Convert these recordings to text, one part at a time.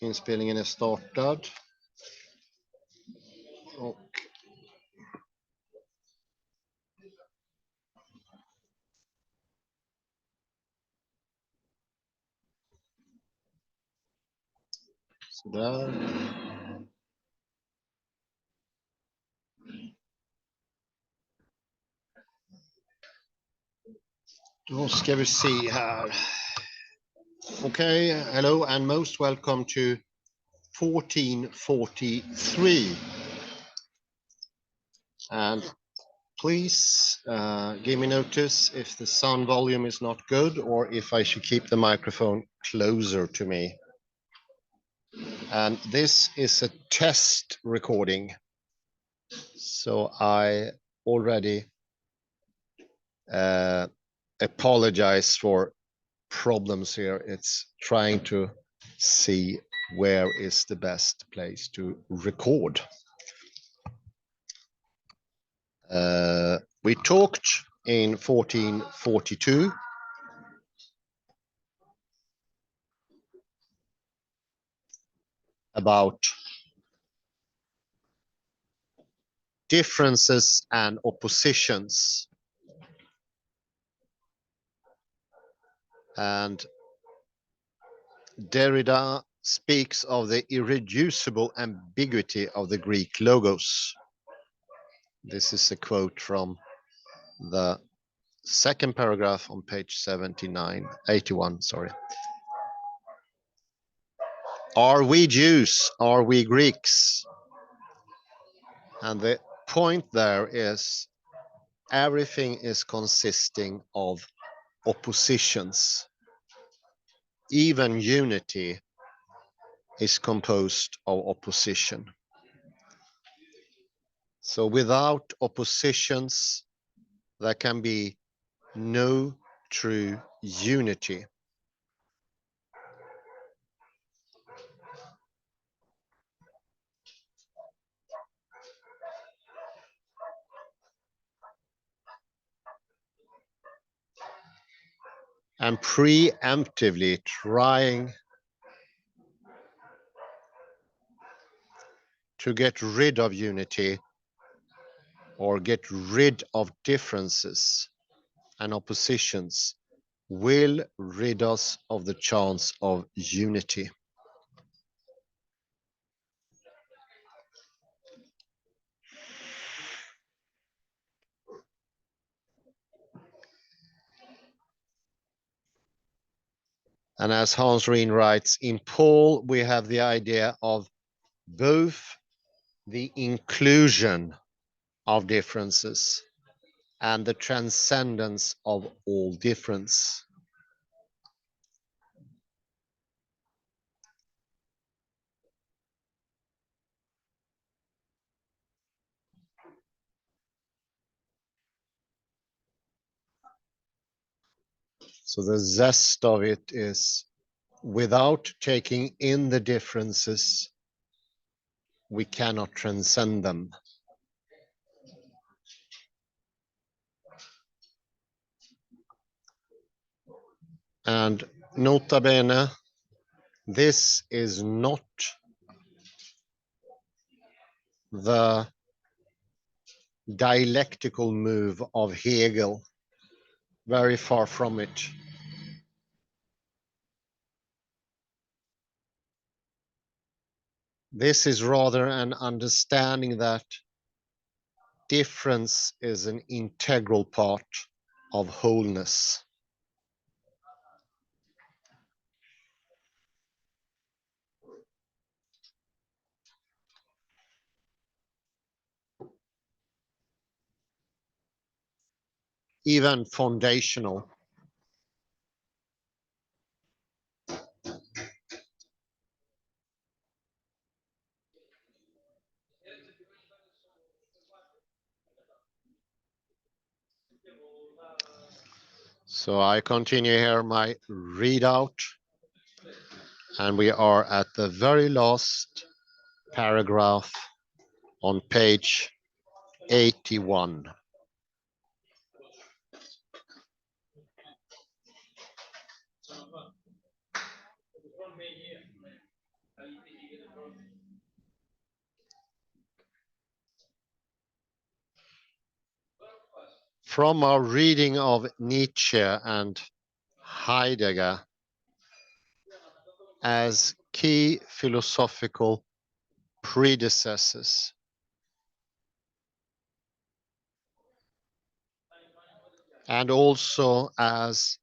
Inspelningen är startad. Och sådär. Då ska vi se här. Okay, hello and most welcome to 1443. And please give me notice if the sound volume is not good or if I should keep the microphone closer to me. And this is a test recording. So I already apologize for problems here. It's trying to see where is the best place to record. We talked in 1442 about differences and oppositions. And Derrida speaks of the irreducible ambiguity of the Greek logos. This is a quote from the second paragraph on page 81, sorry. Are we Jews? Are we Greeks? And the point there is everything is consisting of oppositions. Even unity is composed of opposition. So without oppositions, there can be no true unity. And preemptively trying to get rid of unity or get rid of differences and oppositions will rid us of the chance of unity. And as Hans Reen writes, in Paul we have the idea of both the inclusion of differences and the transcendence of all difference. So the zest of it is without taking in the differences, we cannot transcend them. And nota bene, this is not the dialectical move of Hegel, very far from it. This is rather an understanding that difference is an integral part of wholeness. Even foundational. So I continue here my readout, and we are at the very last paragraph on page 81. From our reading of Nietzsche and Heidegger as key philosophical predecessors, and also as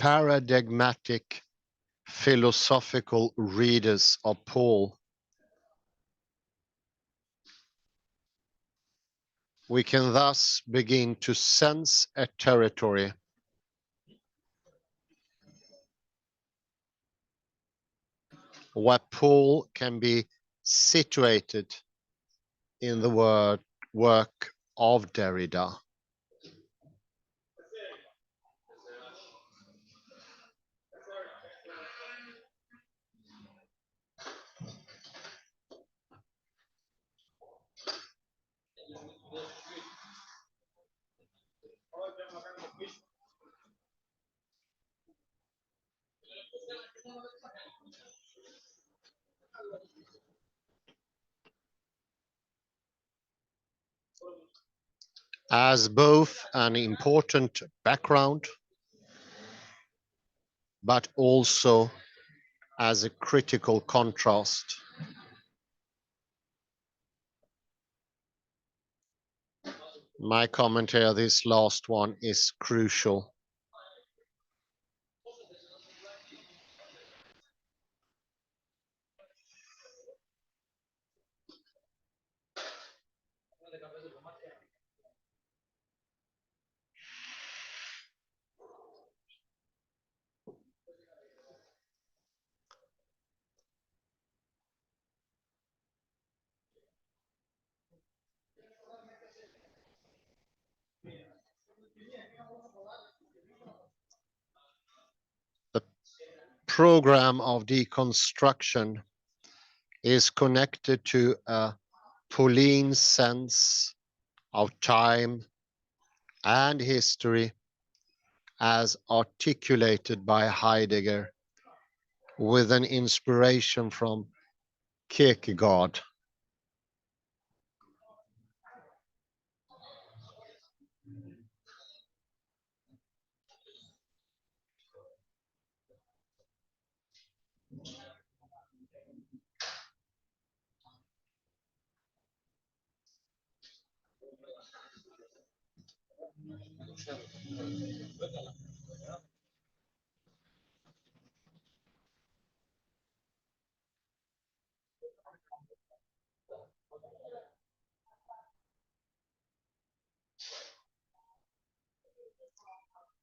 paradigmatic philosophical readers of Paul, we can thus begin to sense a territory where Paul can be situated in the work of Derrida. As both an important background, but also as a critical contrast. My comment here, this last one, is crucial. The program of deconstruction is connected to a Pauline sense of time and history as articulated by Heidegger with an inspiration from Kierkegaard.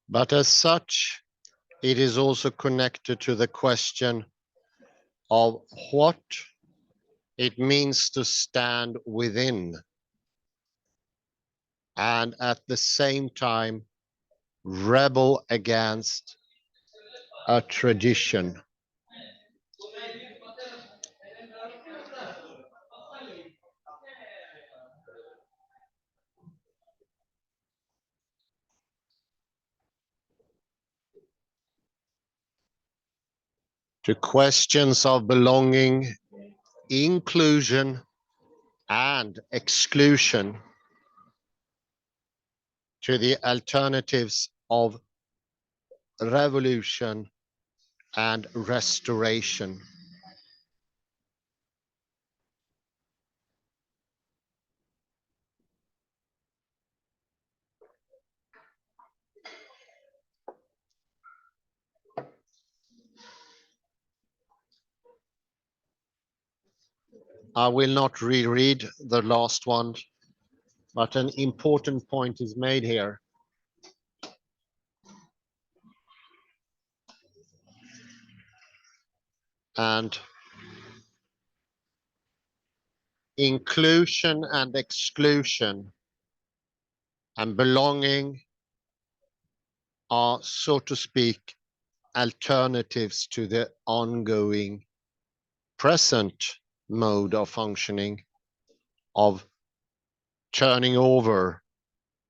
But as such, it is also connected to the question of what it means to stand within and at the same time rebel against a tradition. To questions of belonging, inclusion, and exclusion, to the alternatives of revolution and restoration. I will not reread the last one, but an important point is made here. And inclusion and exclusion and belonging are, so to speak, alternatives to the ongoing present mode of functioning of turning over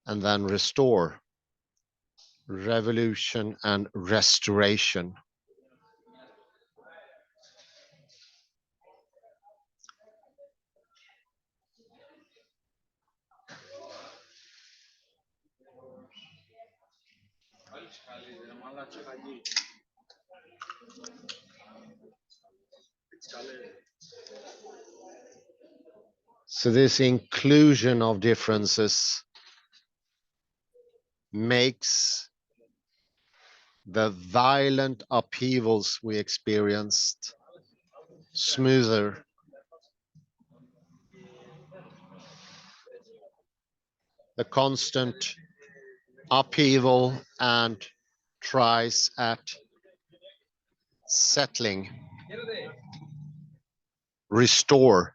and then restore, revolution and restoration. So this inclusion of differences makes the violent upheavals we experienced smoother. The constant upheaval and tries at settling, restore.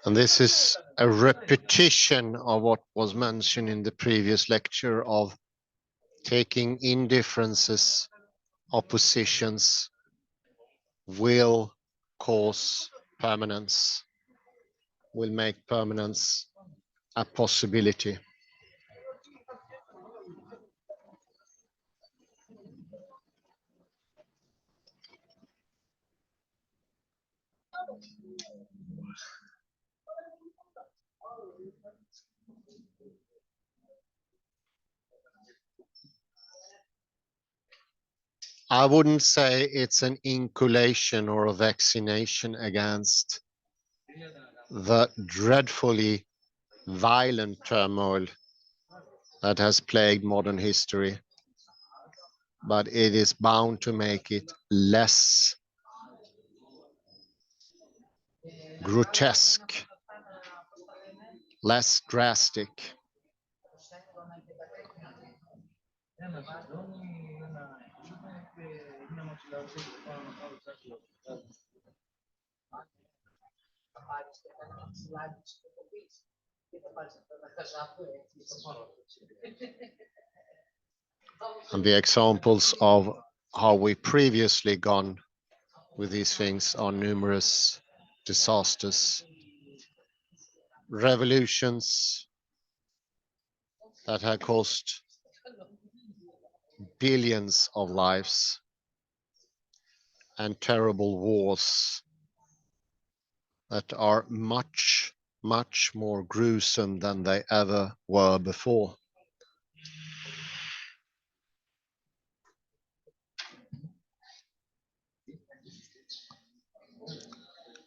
And this is a repetition of what was mentioned in the previous lecture of taking indifferences, oppositions, will cause permanence, will make permanence a possibility. I wouldn't say it's an inoculation or a vaccination against the dreadfully violent turmoil that has plagued modern history, but it is bound to make it less grotesque, less drastic. And the examples of how we previously gone with these things are numerous: disasters, revolutions that have cost billions of lives, and terrible wars that are much, much more gruesome than they ever were before.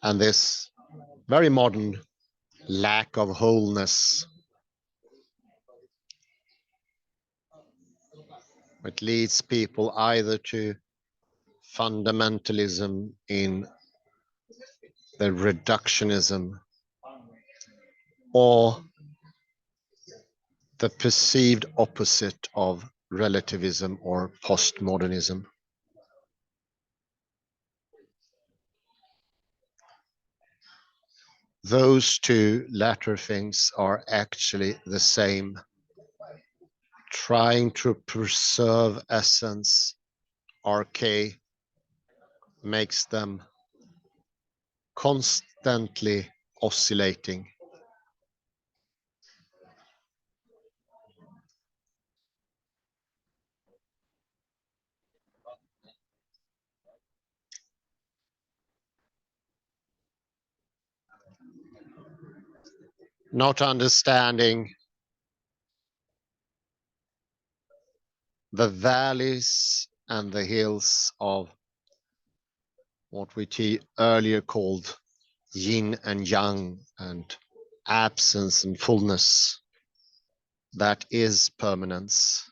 And this very modern lack of wholeness, it leads people either to fundamentalism in the reductionism or the perceived opposite of relativism or postmodernism. Those two latter things are actually the same. Trying to preserve essence, arche, makes them constantly oscillating. Not understanding the valleys and the hills of what we earlier called yin and yang, and absence and fullness, that is permanence.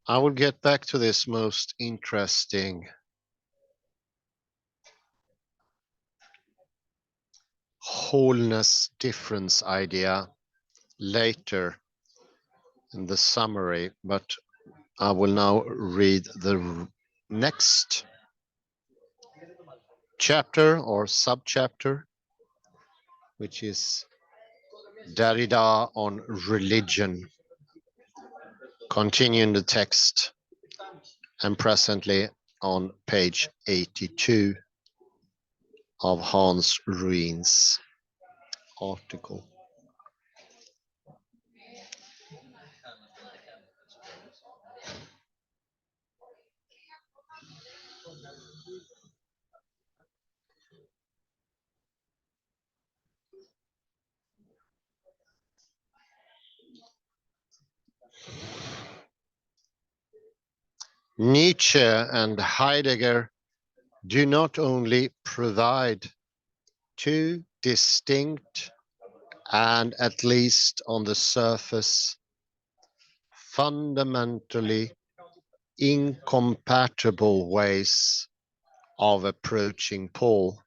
I will get back to this most interesting wholeness difference idea later in the summary, but I will now read the next chapter or subchapter, which is Derrida on religion. Continuing the text and presently on page 82 of Hans Ruin's article. Nietzsche and Heidegger do not only provide two distinct and, at least on the surface, fundamentally incompatible ways of approaching Paul.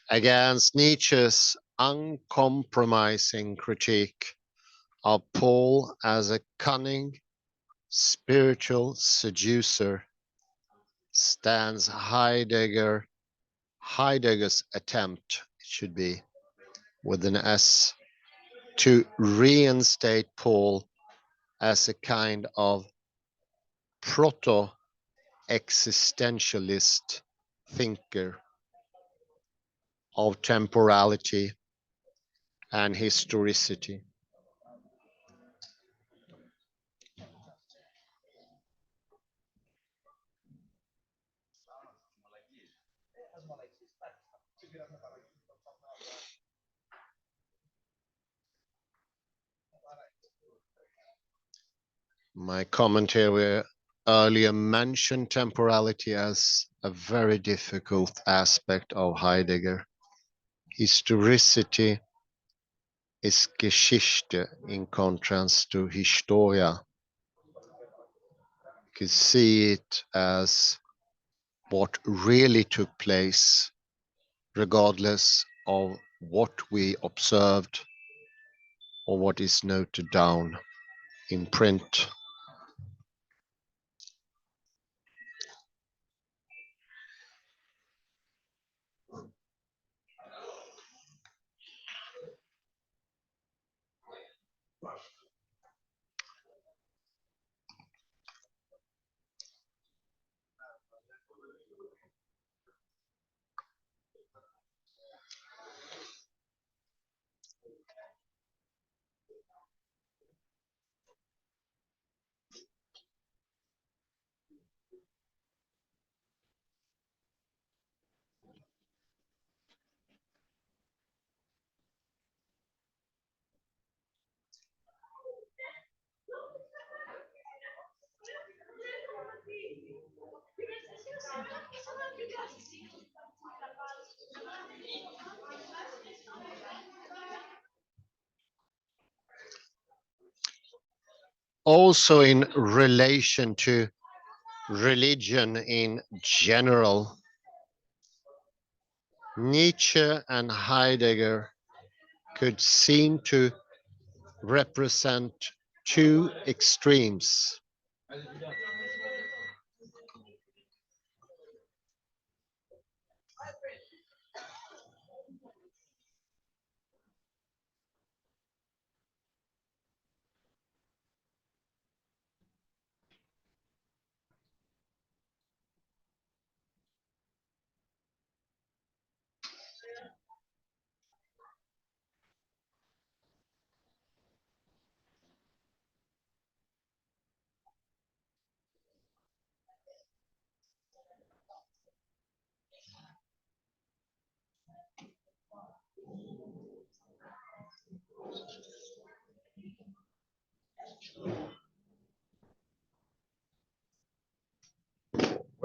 Against Nietzsche's uncompromising critique of Paul as a cunning spiritual seducer stands Heidegger's attempt, it should be with an S, to reinstate Paul as a kind of proto-existentialist thinker of temporality and historicity. My commentary earlier mentioned temporality as a very difficult aspect of Heidegger. Historicity is Geschichte in contrast to Historia. You could see it as what really took place, regardless of what we observed or what is noted down in print. Also in relation to religion in general, Nietzsche and Heidegger could seem to represent two extremes.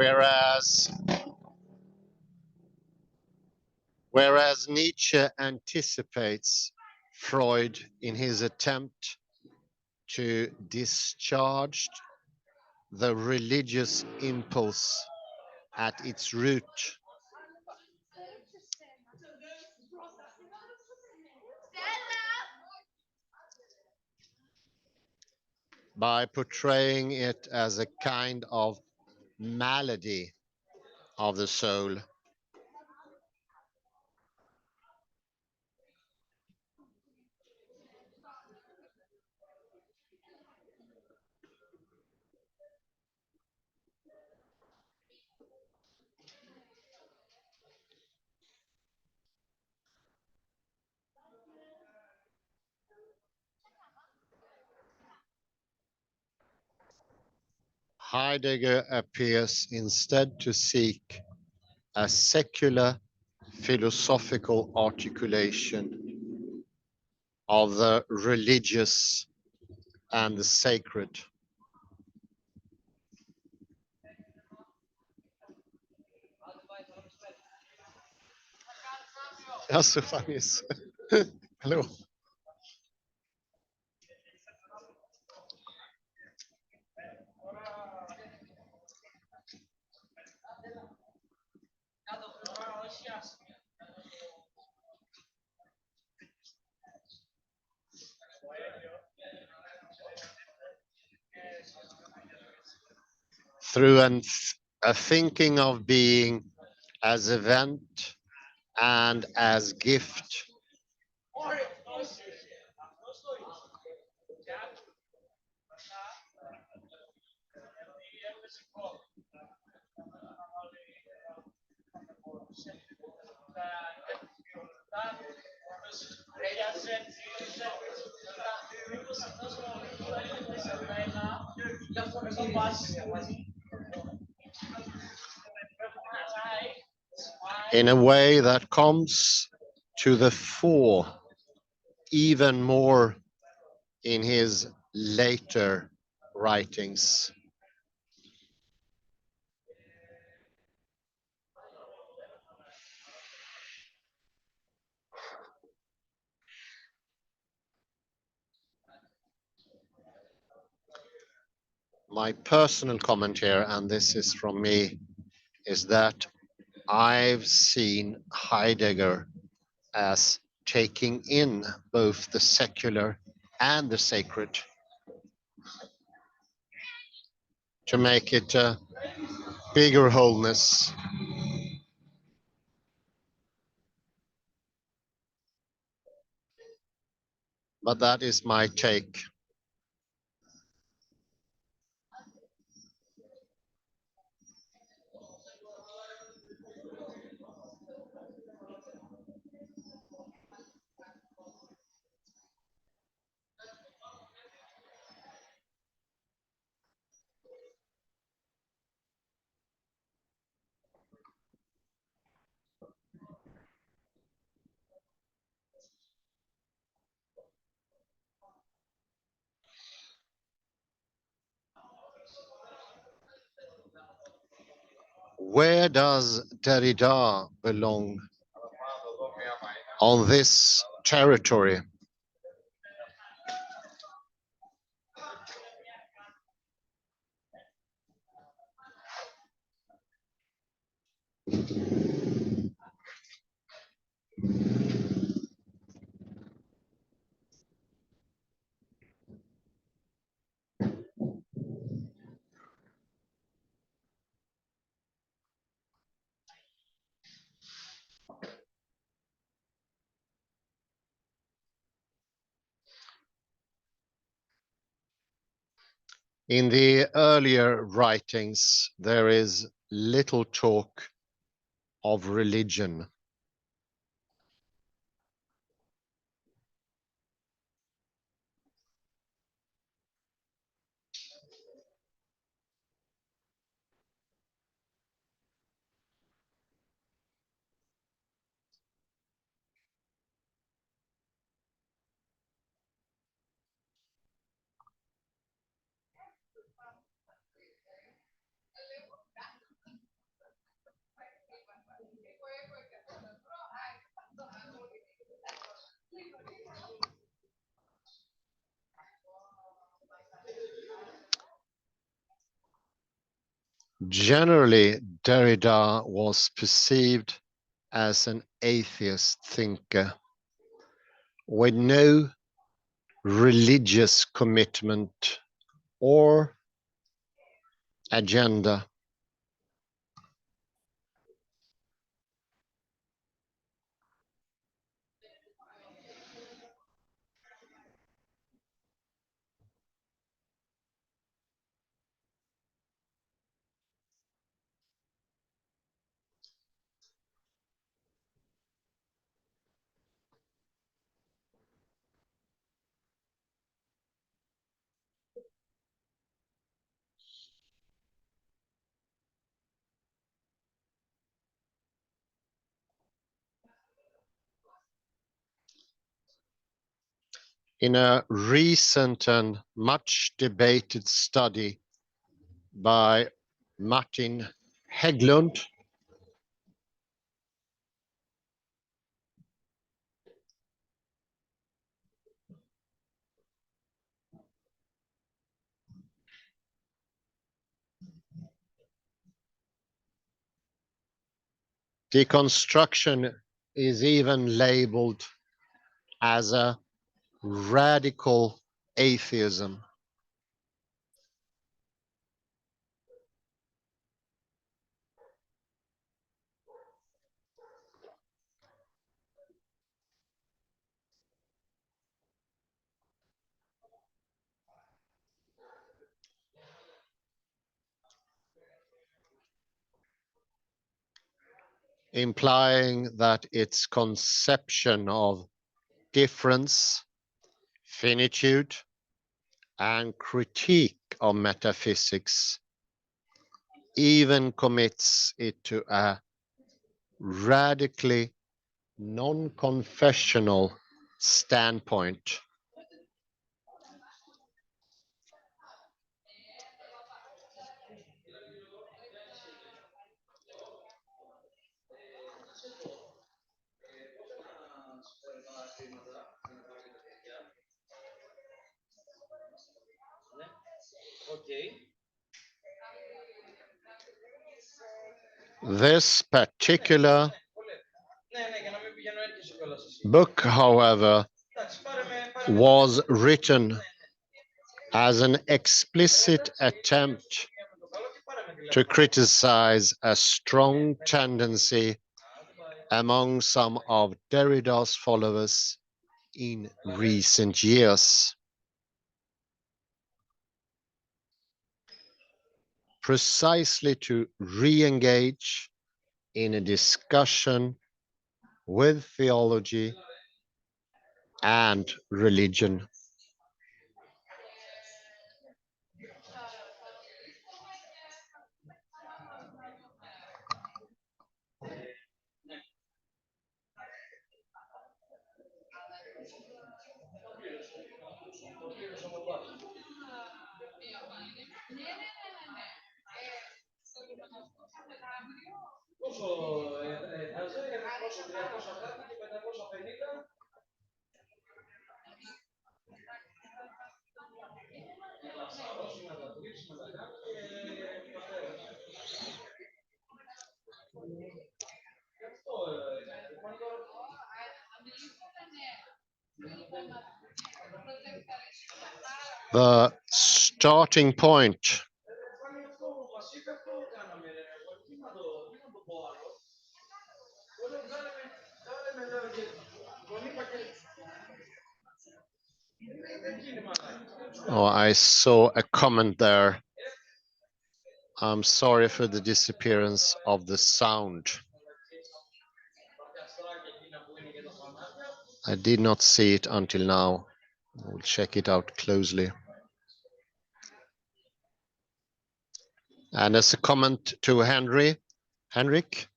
Whereas Whereas Nietzsche anticipates Freud in his attempt to discharge the religious impulse at its root, by portraying it as a kind of malady of the soul. Heidegger appears instead to seek a secular philosophical articulation of the religious and the sacred. Ja, så funnies. Hello. Through a thinking of being as event and as gift. In a way that comes to the fore even more in his later writings. My personal comment here, and this is from me, is that I've seen Heidegger as taking in both the secular and the sacred to make it a bigger wholeness. But that is my take. Where does Derrida belong on this territory? In the earlier writings, there is little talk of religion. Generally, Derrida was perceived as an atheist thinker with no religious commitment or agenda. In a recent and much debated study by Martin Hägglund, deconstruction is even labeled as a radical atheism. Implying that its conception of difference, finitude, and critique of metaphysics even commits it to a radically non-confessional standpoint. This particular book, however, was written as an explicit attempt to criticize a strong tendency among some of Derrida's followers in recent years, precisely to re-engage in a discussion with theology and religion. The starting point Oh, I saw a comment there. I'm sorry for the disappearance of the sound. I did not see it until now. We'll check it out closely. And as a comment to Henrik,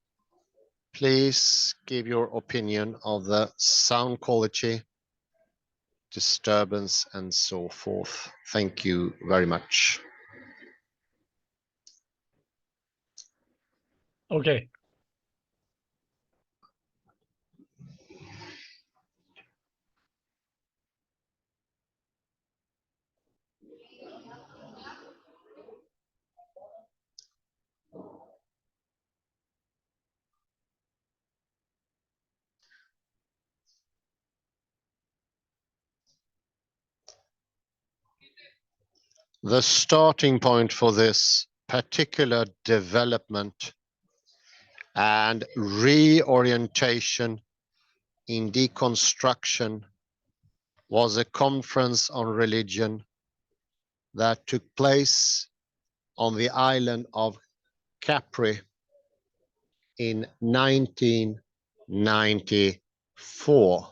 please give your opinion of the sound quality, disturbance, and so forth. Thank you very much. Okay. The starting point for this particular development and reorientation in deconstruction was a conference on religion that took place on the island of Capri in 1994.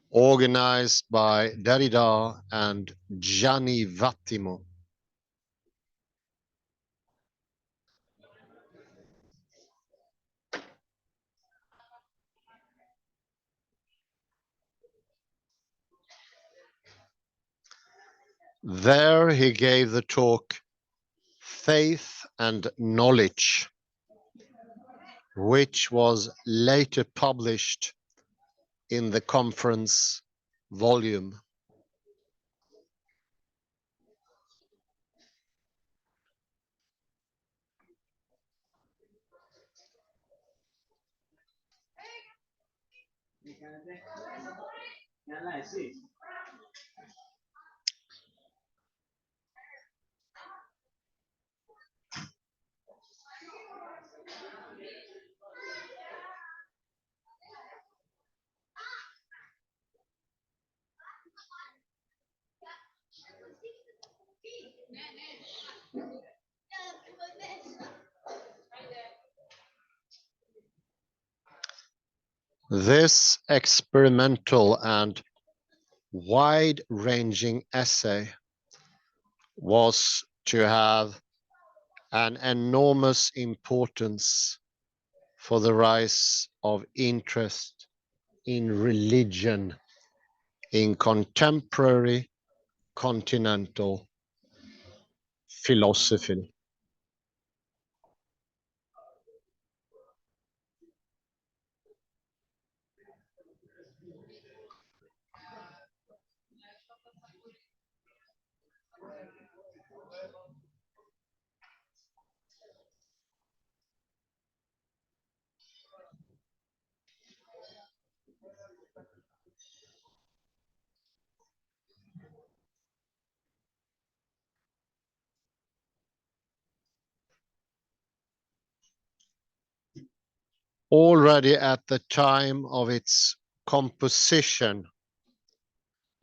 Organized by Derrida and Gianni Vattimo. There he gave the talk Faith and Knowledge, which was later published in the conference volume. This experimental and wide-ranging essay was to have an enormous importance for the rise of interest in religion in contemporary continental philosophy. Already at the time of its composition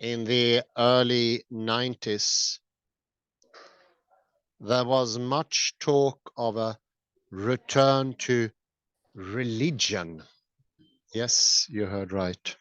in the early 90s, there was much talk of a return to religion. Yes, you heard right.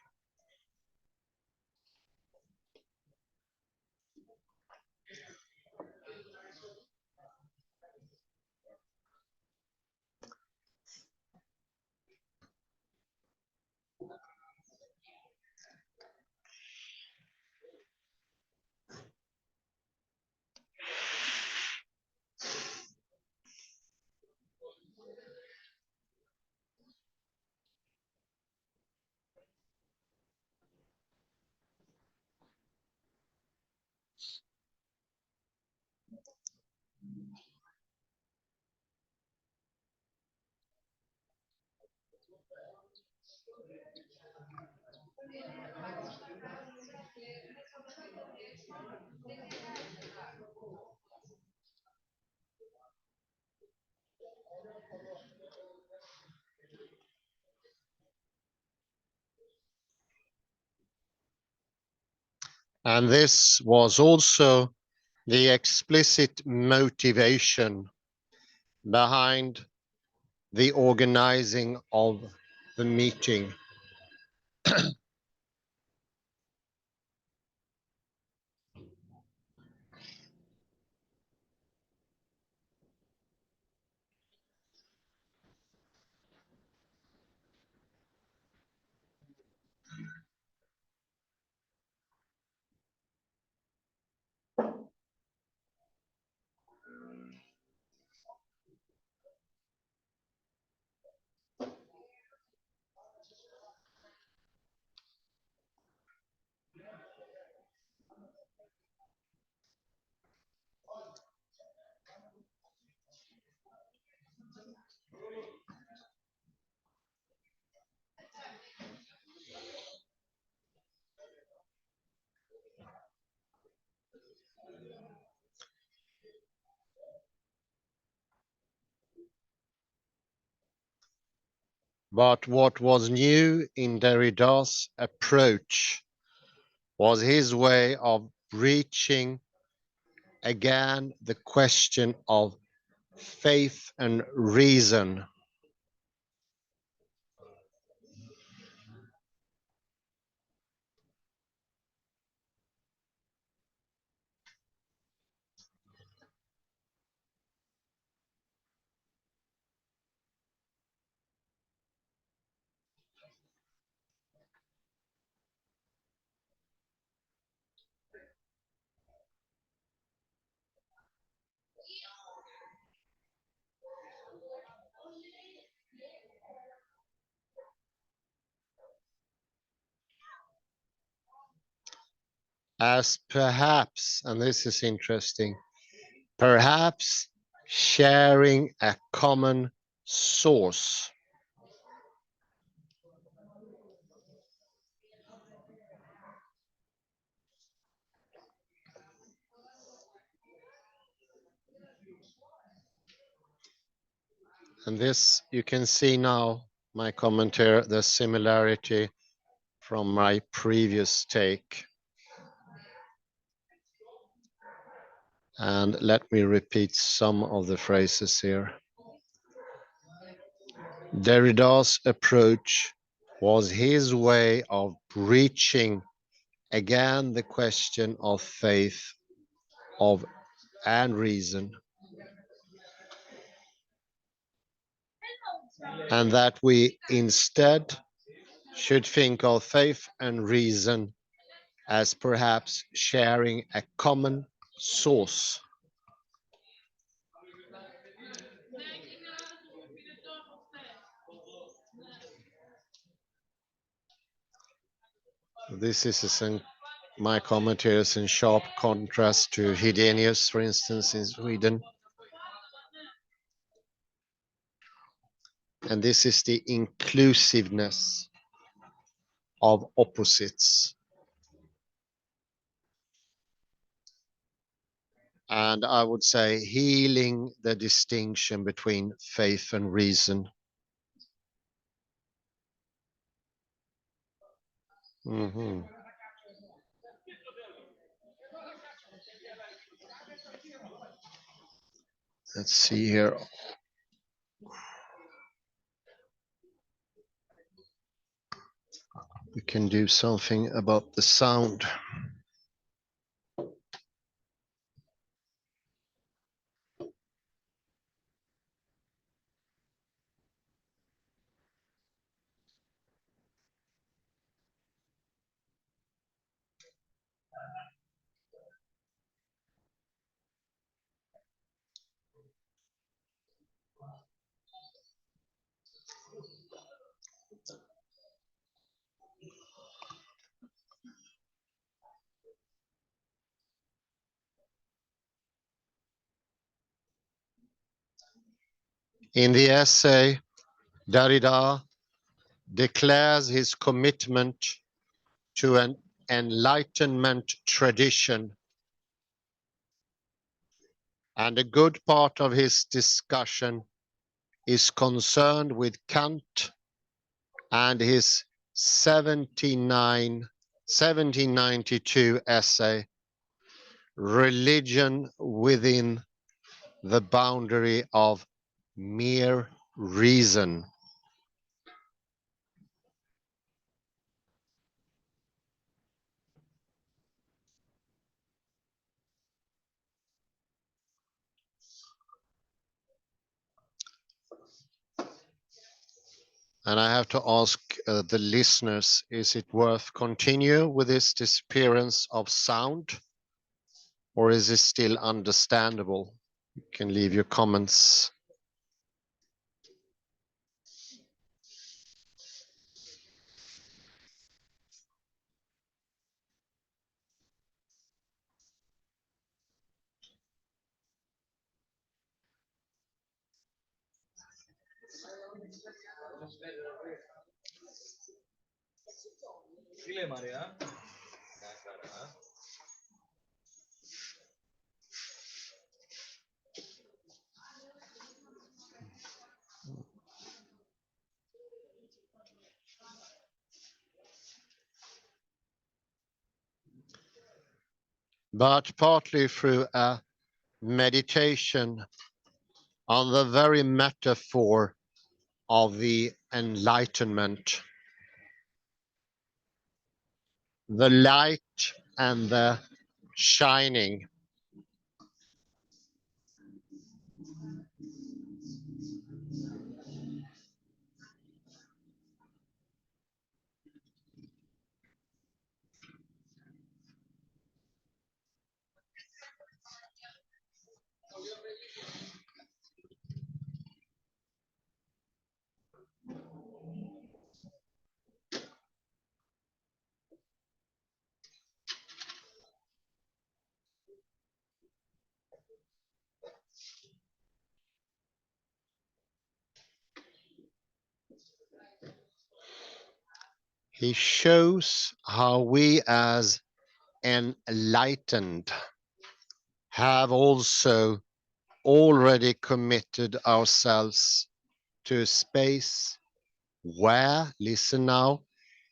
And this was also the explicit motivation behind the organizing of the meeting. But what was new in Derrida's approach was his way of breaching again the question of faith and reason. As perhaps, and this is interesting, perhaps sharing a common source. And this, you can see now, my commentary, the similarity from my previous take. And let me repeat some of the phrases here. Derrida's approach was his way of breaching again the question of faith of and reason, and that we instead should think of faith and reason as perhaps sharing a common source. This is my commentary is in sharp contrast to Hedenius, for instance, in Sweden. And this is the inclusiveness of opposites. And I would say healing the distinction between faith and reason. Mhm. Let's see here. We can do something about the sound. In the essay, Derrida declares his commitment to an Enlightenment tradition, and a good part of his discussion is concerned with Kant and his 1792 essay, Religion Within the Boundary of Mere Reason. And I have to ask the listeners, is it worth continue with this disappearance of sound, or is it still understandable? You can leave your comments. but partly through a meditation on the very metaphor of the Enlightenment, the light and the shining. He shows how we as enlightened have also already committed ourselves to a space where, listen now,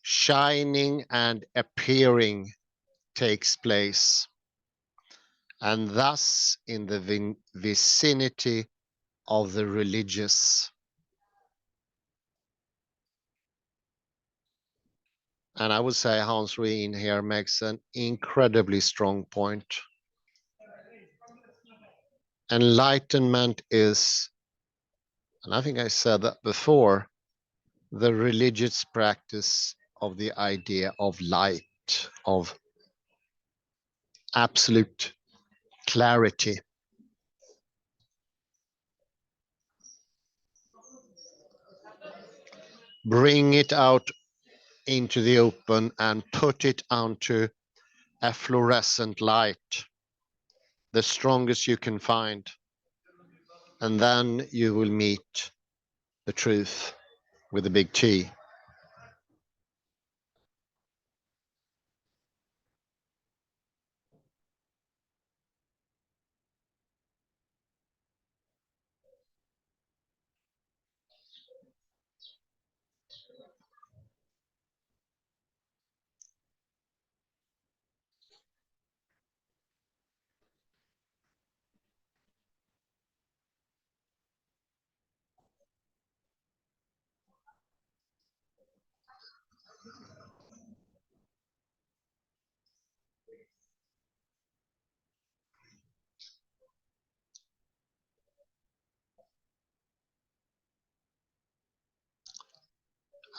shining and appearing takes place, and thus in the vicinity of the religious. And I would say Hans Reen here makes an incredibly strong point. Enlightenment is, and I think I said that before, the religious practice of the idea of light, of absolute clarity. Bring it out into the open and put it onto a fluorescent light, the strongest you can find. And then you will meet the truth with a big T.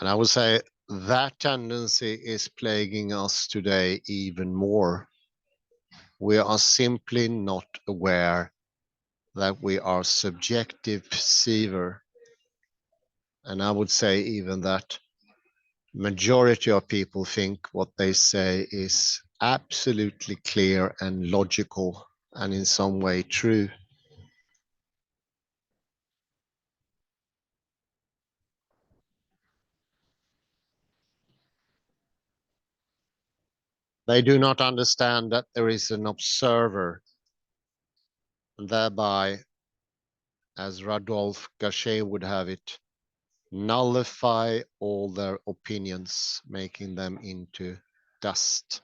And I would say that tendency is plaguing us today even more. We are simply not aware that we are subjective perceiver. And I would say even that majority of people think what they say is absolutely clear and logical and in some way true. They do not understand that there is an observer, and thereby, as Radolf Gachet would have it, nullify all their opinions, making them into dust.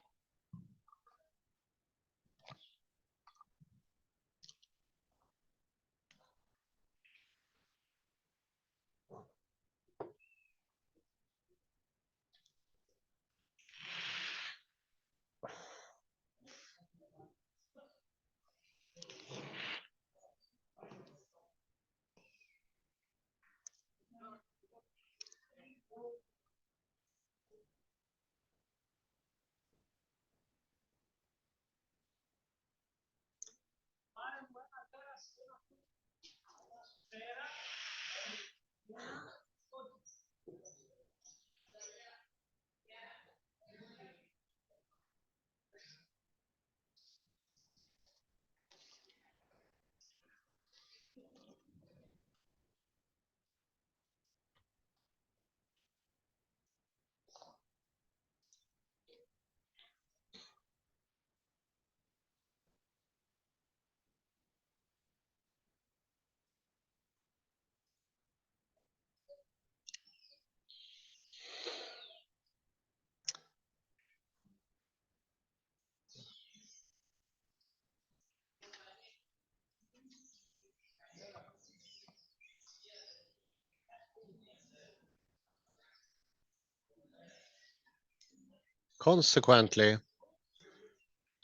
Consequently,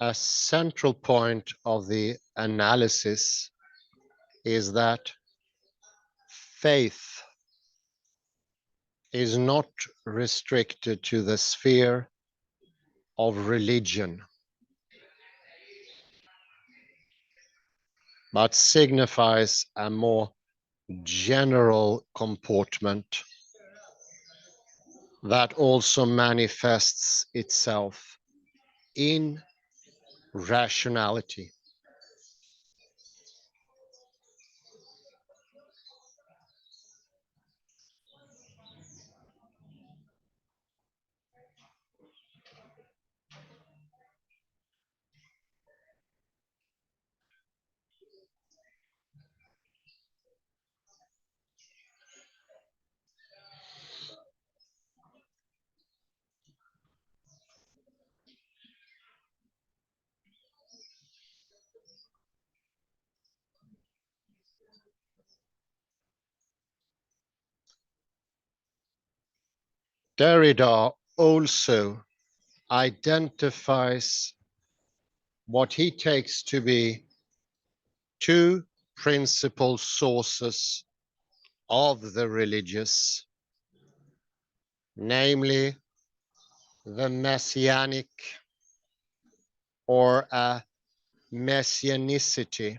a central point of the analysis is that faith is not restricted to the sphere of religion, but signifies a more general comportment that also manifests itself in rationality. Derrida also identifies what he takes to be two principal sources of the religious, namely the messianic or a messianicity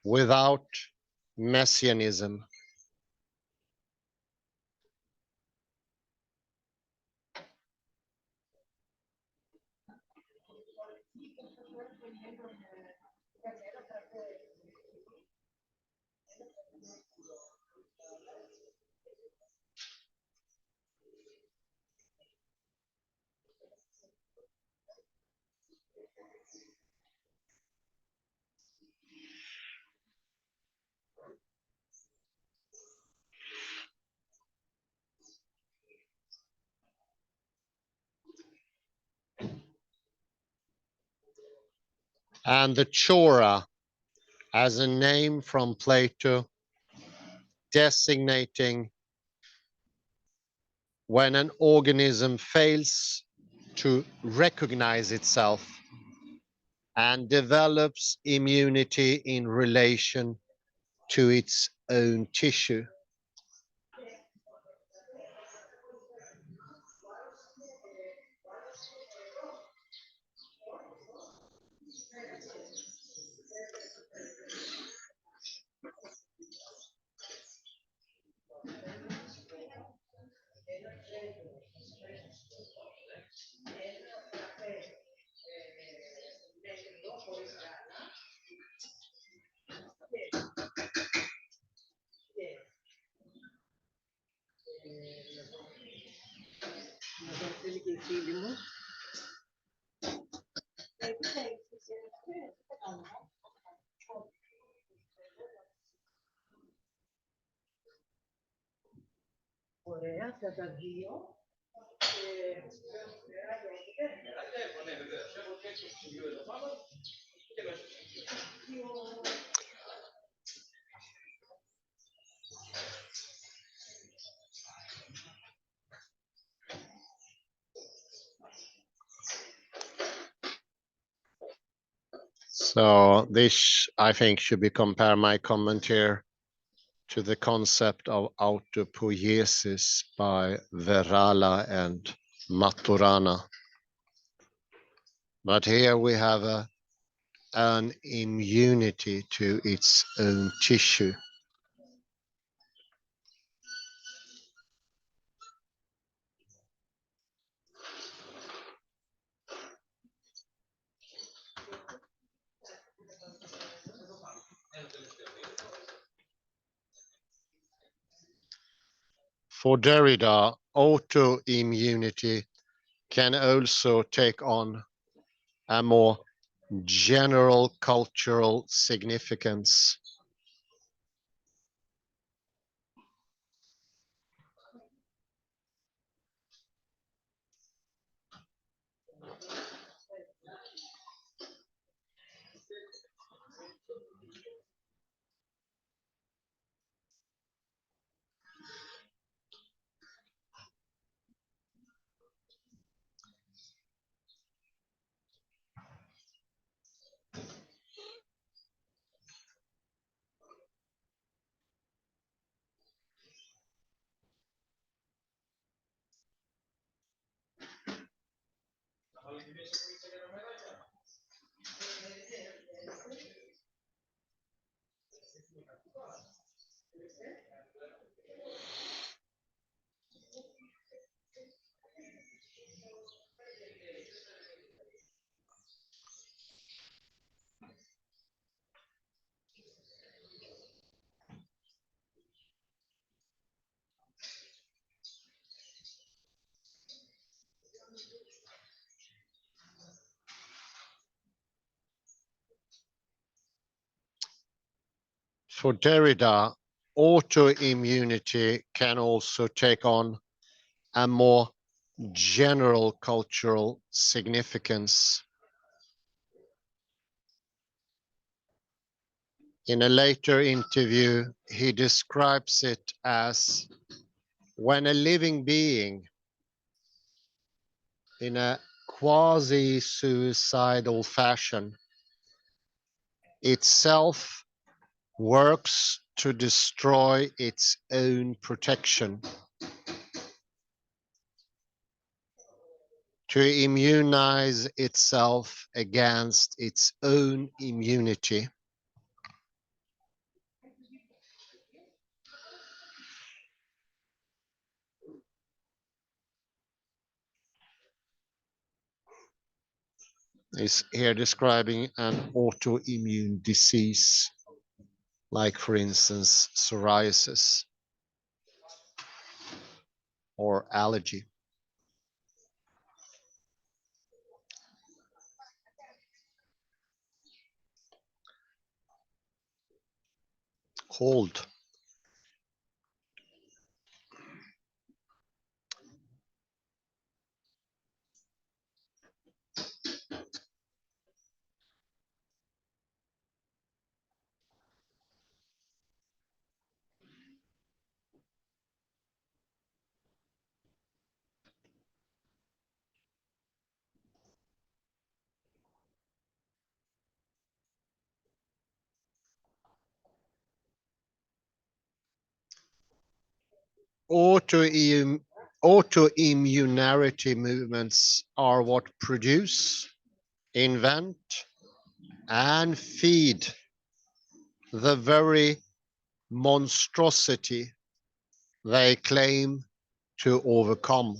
without messianism. And the chora as a name from Plato designating when an organism fails to recognize itself and develops immunity in relation to its own tissue. So this, I think, should be compare my comment here to the concept of autopoiesis by Verala and Maturana. But here we have an immunity to its own tissue. For Derrida, autoimmunity can also take on a more general cultural significance. For Derrida, autoimmunity can also take on a more general cultural significance. In a later interview, he describes it as when a living being, in a quasi-suicidal fashion, itself works to destroy its own protection, to immunize itself against its own immunity. Is here describing an autoimmune disease, like for instance, psoriasis or allergy. Cold. Autoimmunity movements are what produce, invent, and feed the very monstrosity they claim to overcome.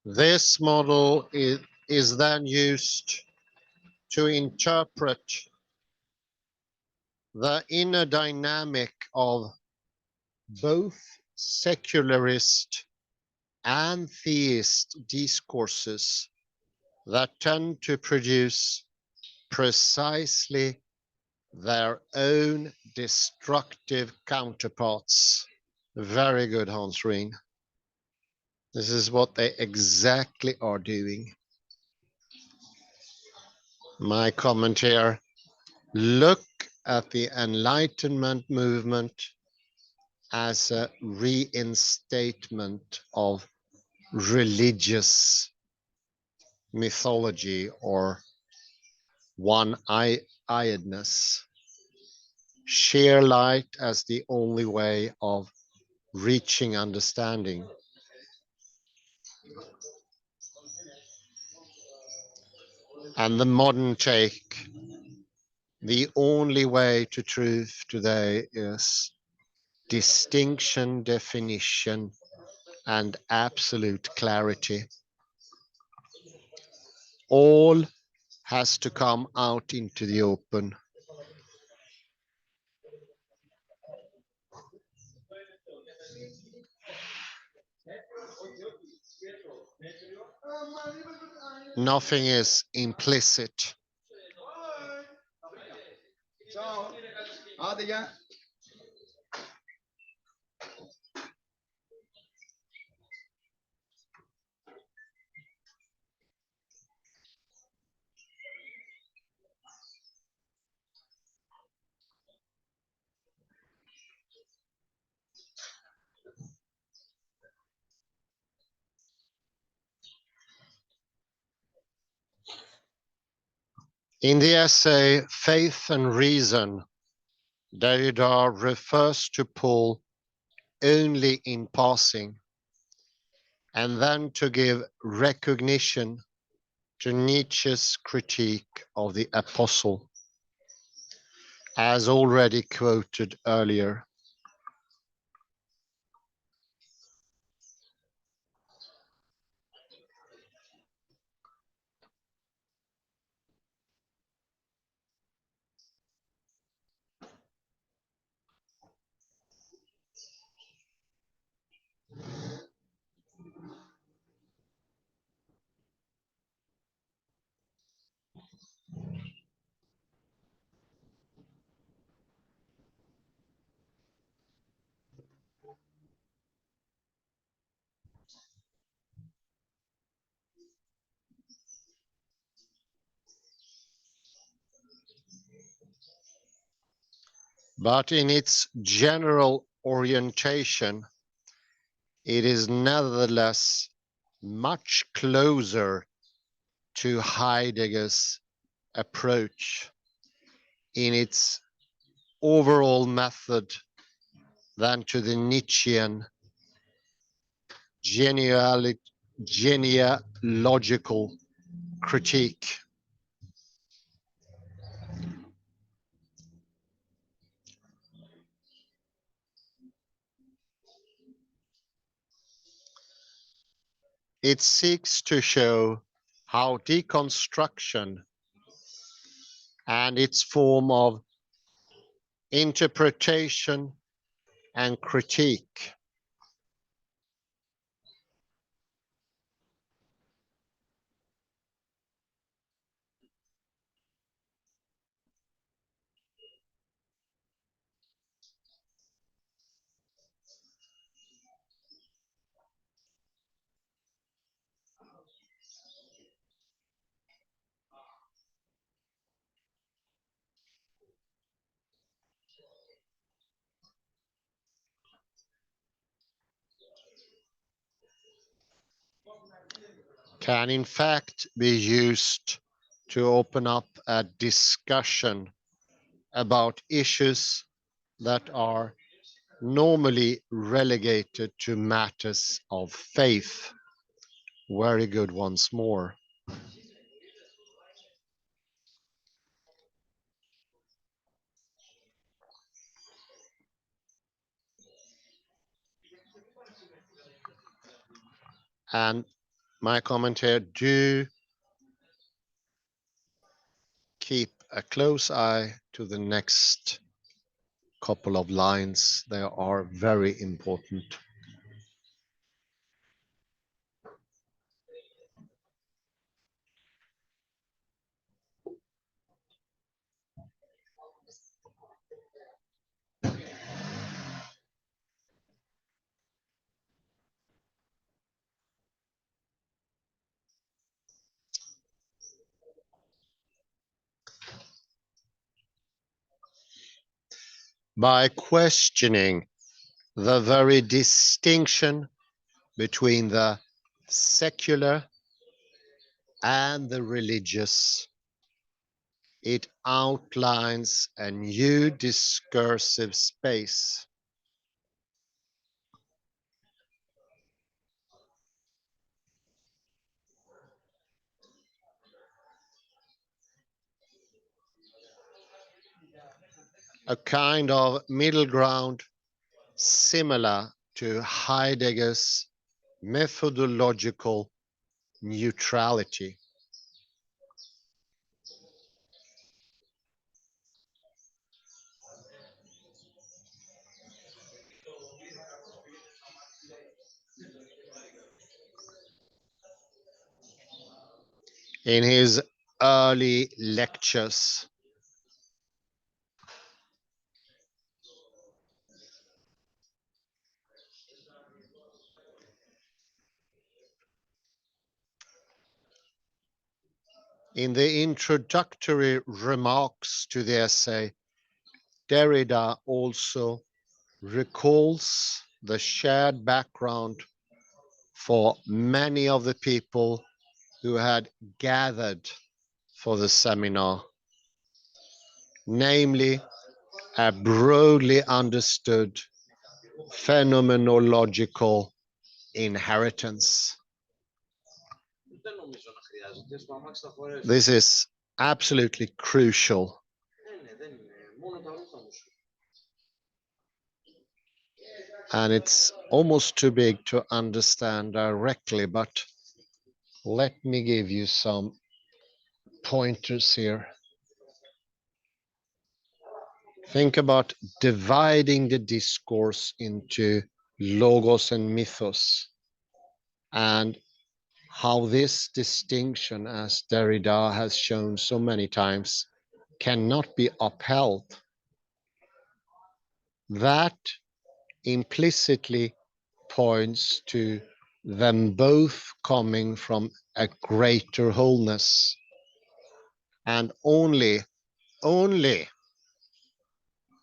This model is then used to interpret the inner dynamic of both secularist and theist discourses that tend to produce precisely their own destructive counterparts. Very good, Hans Reen. This is what they exactly are doing. My comment here, look at the Enlightenment movement as a reinstatement of religious mythology or one-eyedness. Sheer light as the only way of reaching understanding. And the modern take, the only way to truth today is distinction, definition, and absolute clarity. All has to come out into the open. Nothing is implicit. In the essay Faith and Reason, Derrida refers to Paul only in passing, and then to give recognition to Nietzsche's critique of the apostle, as already quoted earlier. But in its general orientation, it is nevertheless much closer to Heidegger's approach in its overall method than to the Nietzschean genealogical critique. It seeks to show how deconstruction and its form of interpretation and critique can in fact be used to open up a discussion about issues that are normally relegated to matters of faith. Very good once more. And my comment here, do keep a close eye to the next couple of lines. They are very important. By questioning the very distinction between the secular and the religious, it outlines a new discursive space. A kind of middle ground similar to Heidegger's methodological neutrality. In his early lectures, in the introductory remarks to the essay, Derrida also recalls the shared background for many of the people who had gathered for the seminar, namely a broadly understood phenomenological inheritance. This is absolutely crucial. And it's almost too big to understand directly, but let me give you some pointers here. Think about dividing the discourse into logos and mythos, and how this distinction, as Derrida has shown so many times, cannot be upheld. That implicitly points to them both coming from a greater wholeness, and only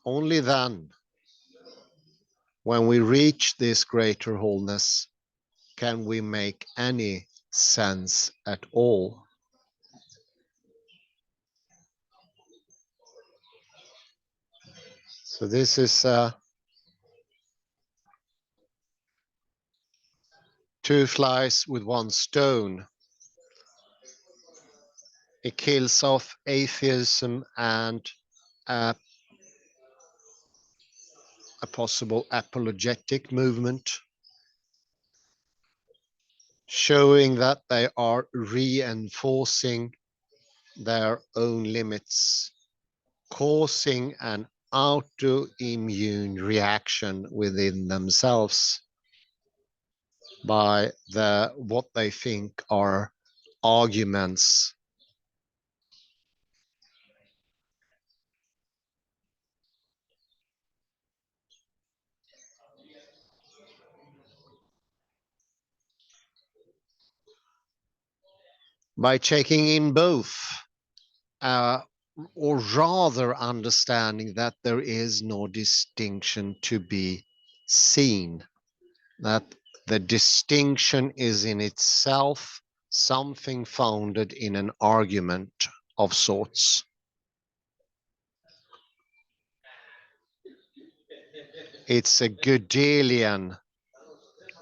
then, when we reach this greater wholeness, can we make any sense at all. So this is two flies with one stone. It kills off atheism and a possible apologetic movement, showing that they are reinforcing their own limits, causing an autoimmune reaction within themselves by what they think are arguments. By checking in both, or rather understanding that there is no distinction to be seen, that the distinction is in itself something founded in an argument of sorts. It's a Gödelian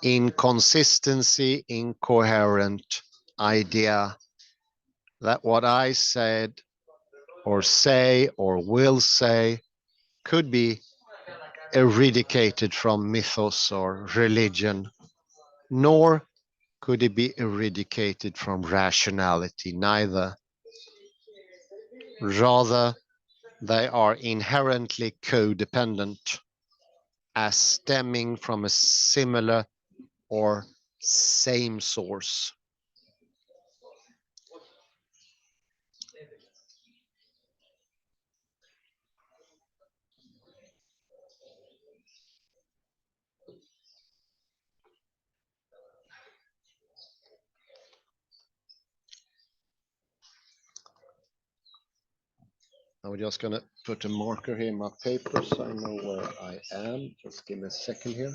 inconsistency, incoherent idea that what I said or say or will say could be eradicated from mythos or religion, nor could it be eradicated from rationality, neither. Rather, they are inherently codependent, as stemming from a similar or same source. I'm just going to put a marker here in my paper so I know where I am. Just give me a second here.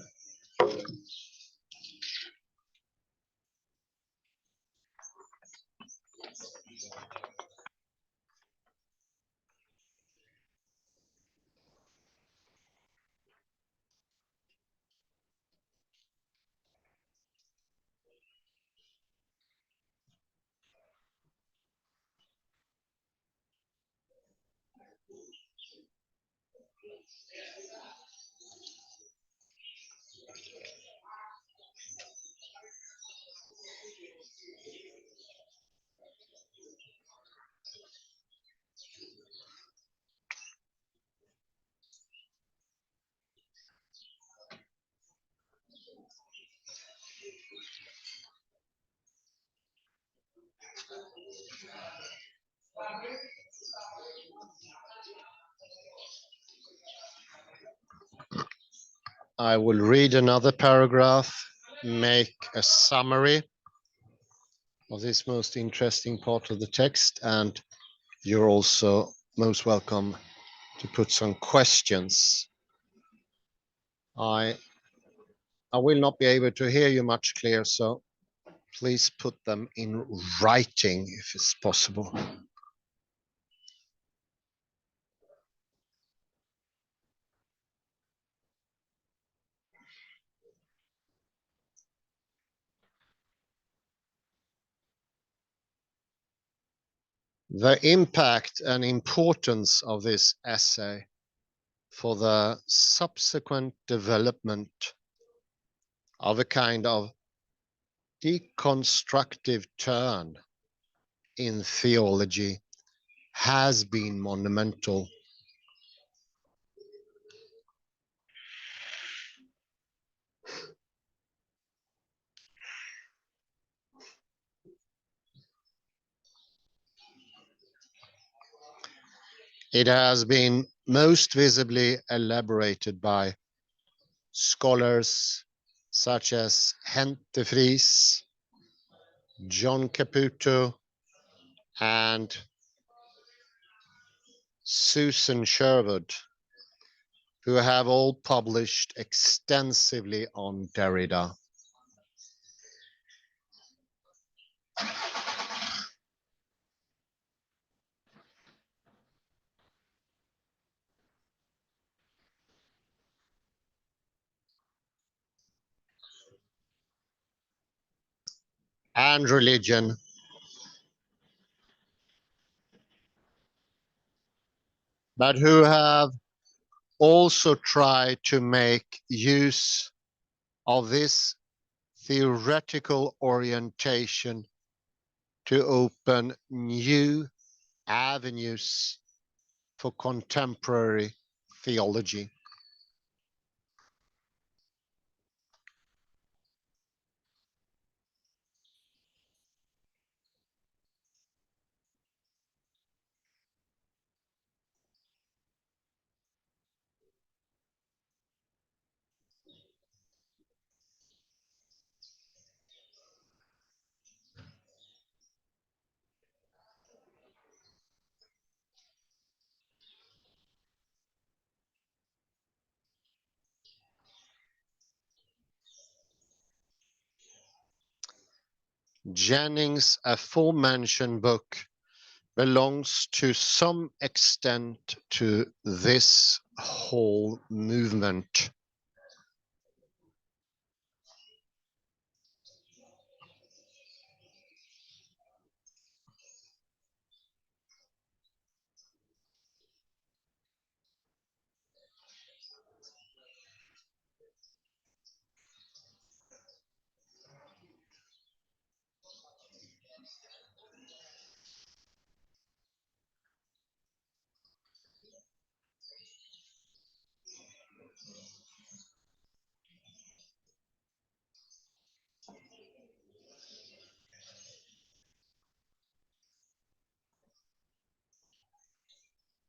I will read another paragraph, make a summary of this most interesting part of the text, and you're also most welcome to put some questions. I will not be able to hear you much clear, so please put them in writing if it's possible. The impact and importance of this essay for the subsequent development of a kind of deconstructive turn in theology has been monumental. It has been most visibly elaborated by scholars such as Hent de Vries, John Caputo, and Susan Sherwood, who have all published extensively on Derrida. And religion, but who have also tried to make use of this theoretical orientation to open new avenues for contemporary theology. Jennings' aforementioned book belongs to some extent to this whole movement.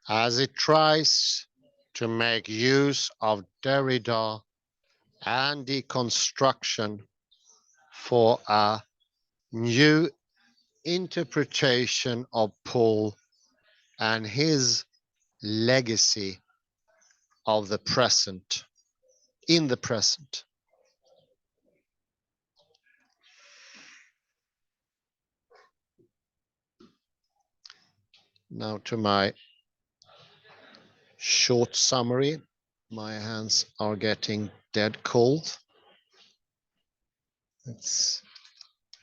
As it tries to make use of Derrida and deconstruction for a new interpretation of Paul and his legacy of the present, in the present. Now to my short summary. My hands are getting dead cold. It's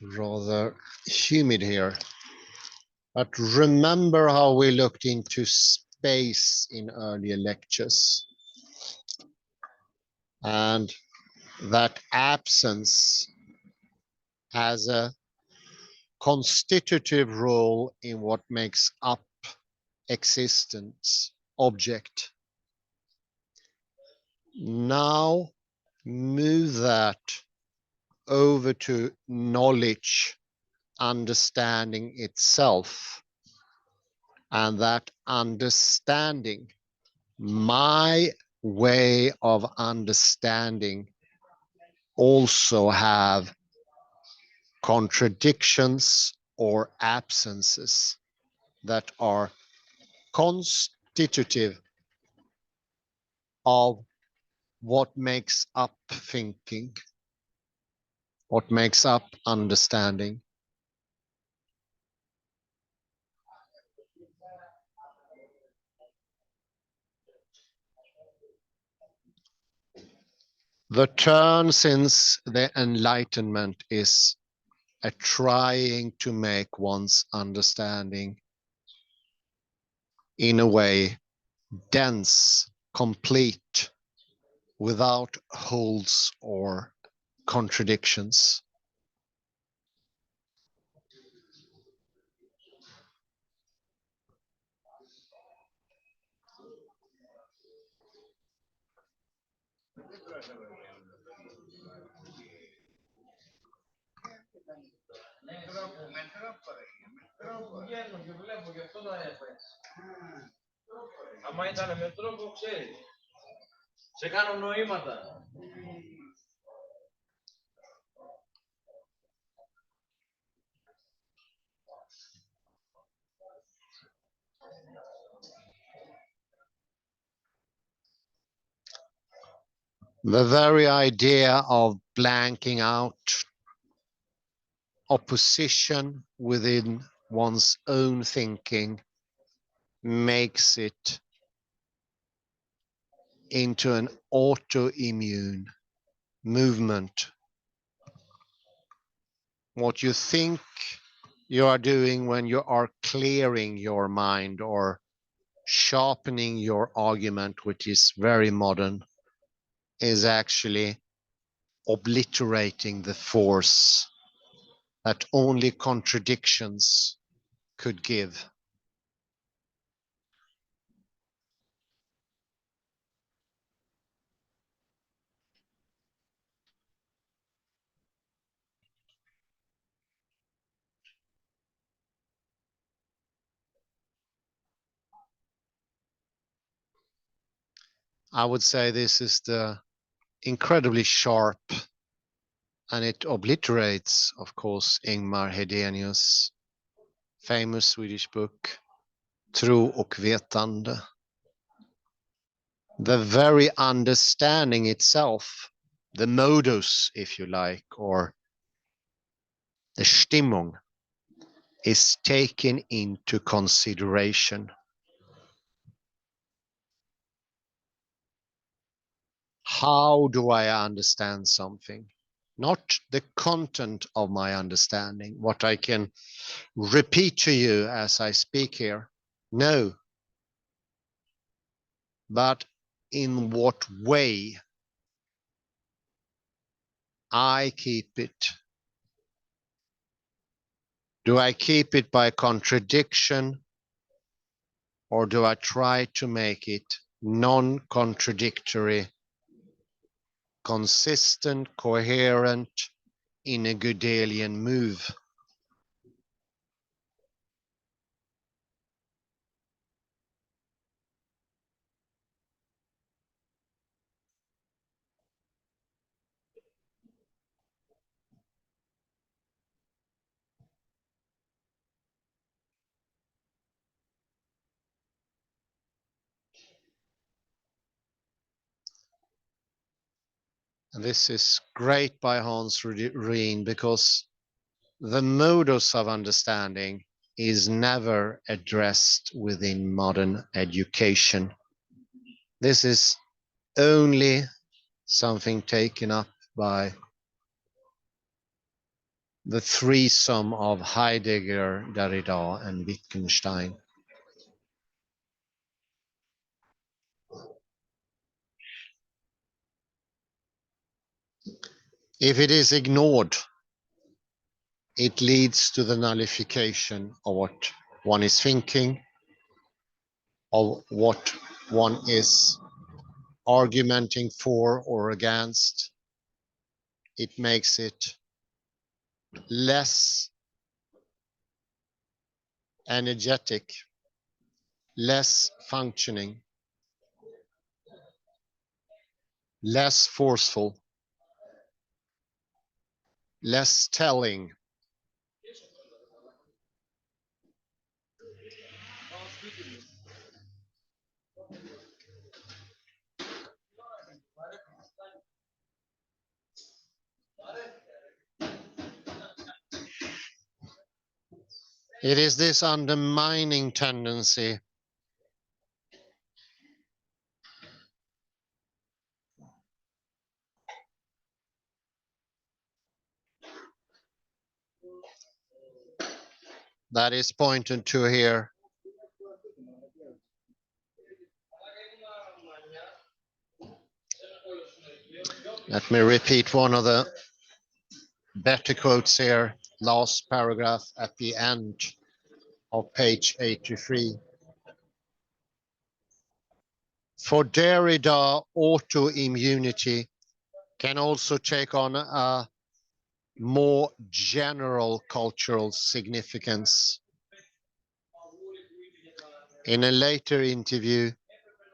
rather humid here. But remember how we looked into space in earlier lectures, and that absence has a constitutive role in what makes up existence, object. Now move that over to knowledge understanding itself, and that understanding, my way of understanding, also have contradictions or absences that are constitutive of what makes up thinking, what makes up understanding. The turn since the Enlightenment is a trying to make one's understanding, in a way, dense, complete, without holes or contradictions. The very idea of blanking out opposition within one's own thinking makes it into an autoimmune movement. What you think you are doing when you are clearing your mind or sharpening your argument, which is very modern, is actually obliterating the force that only contradictions could give. I would say this is the incredibly sharp, and it obliterates, of course, Ingmar Hedenius' famous Swedish book, Tro och vetande. The very understanding itself, the modus, if you like, or the Stimmung, is taken into consideration. How do I understand something? Not the content of my understanding, what I can repeat to you as I speak here. No. But in what way I keep it. Do I keep it by contradiction, or do I try to make it non-contradictory, consistent, coherent, in a Gödelian move? This is great by Hans Reen, because the modus of understanding is never addressed within modern education. This is only something taken up by the threesome of Heidegger, Derrida, and Wittgenstein. If it is ignored, it leads to the nullification of what one is thinking, of what one is argumenting for or against. It makes it less energetic, less functioning, less forceful, less telling. It is this undermining tendency that is pointed to here. Let me repeat one of the better quotes here, last paragraph at the end of page 83. For Derrida, autoimmunity can also take on a more general cultural significance. In a later interview,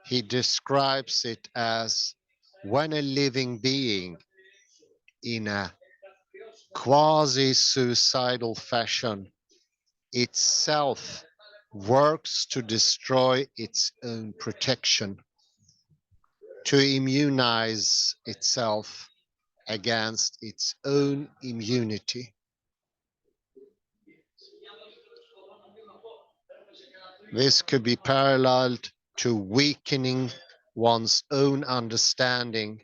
he describes it as when a living being, in a quasi-suicidal fashion, itself works to destroy its own protection, to immunize itself against its own immunity. This could be paralleled to weakening one's own understanding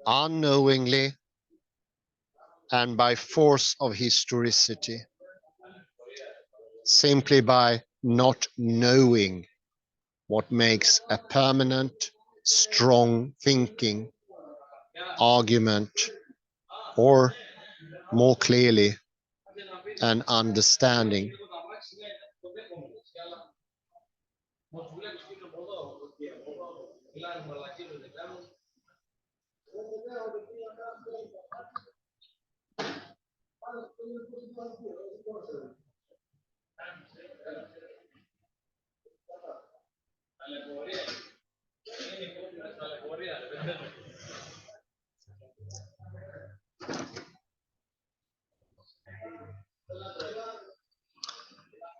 unknowingly and by force of historicity, simply by not knowing what makes a permanent, strong thinking, argument, or more clearly, an understanding.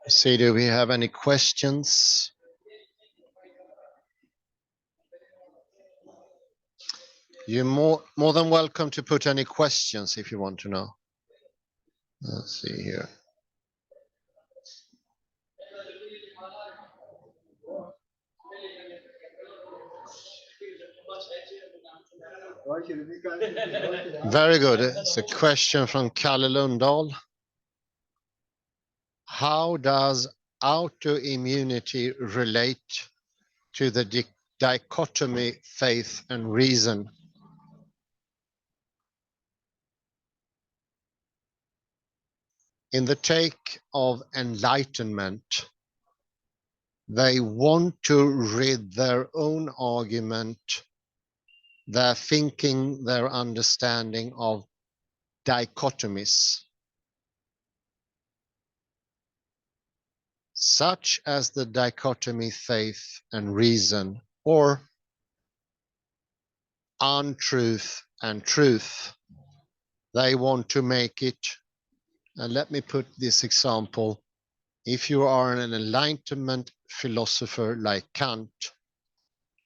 See, do we have any questions? You're more than welcome to put any questions if you want to know. Let's see here. Very good. It's a question from Kalle Lundahl. How does autoimmunity relate to the dichotomy faith and reason? In the take of enlightenment, they want to rid their own argument, their thinking, their understanding of dichotomies, such as the dichotomy faith and reason, or untruth and truth. They want to make it, and let me put this example. If you are an enlightenment philosopher like Kant,